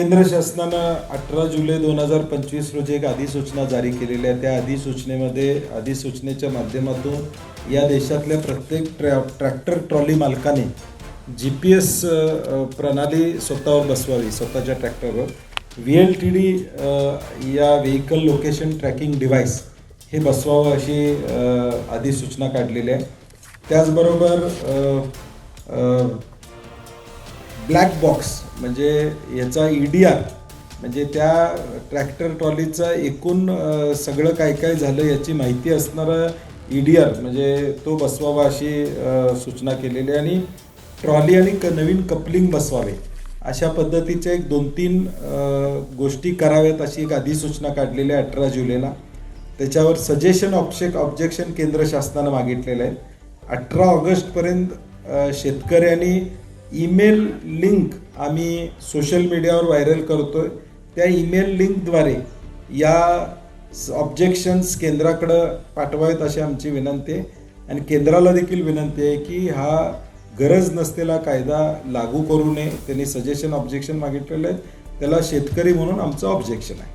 केंद्र शासनानं 18 जुलै 2025 रोजी एक अधिसूचना जारी केलेली आहे. त्या अधिसूचनेच्या माध्यमातून या देशातल्या प्रत्येक ट्रॅक्टर ट्रॉली मालकाने GPS प्रणाली स्वतःवर बसवावी, स्वतःच्या ट्रॅक्टरवर. VLTD या व्हेकल लोकेशन ट्रॅकिंग डिव्हाइस हे बसवावं अशी अधिसूचना काढलेली आहे. त्याचबरोबर ब्लॅक बॉक्स म्हणजे याचा EDR म्हणजे त्या ट्रॅक्टर ट्रॉलीचा एकूण सगळं काय काय झालं याची माहिती असणारं EDR म्हणजे तो बसवावा अशी सूचना केलेली आहे. आणि ट्रॉली आणि नवीन कपलिंग बसवावे अशा पद्धतीच्या 2-3 गोष्टी कराव्यात अशी एक अधिसूचना काढलेली आहे 18 जुलैला. त्याच्यावर सजेशन ऑब्जेक्शन केंद्र शासनानं मागितलेलं आहे. 18 ऑगस्टपर्यंत शेतकऱ्यांनी ईमेल लिंक आम्ही सोशल मीडियावर व्हायरल करतोय. त्या ईमेल लिंकद्वारे या ऑब्जेक्शन्स केंद्राकडं पाठवावेत अशी आमची विनंती आहे. आणि केंद्राला देखील विनंती आहे की हा गरज नसलेला कायदा लागू करू नये. त्यांनी सजेशन ऑब्जेक्शन मागितलेलं आहे, त्याला शेतकरी म्हणून आमचं ऑब्जेक्शन आहे.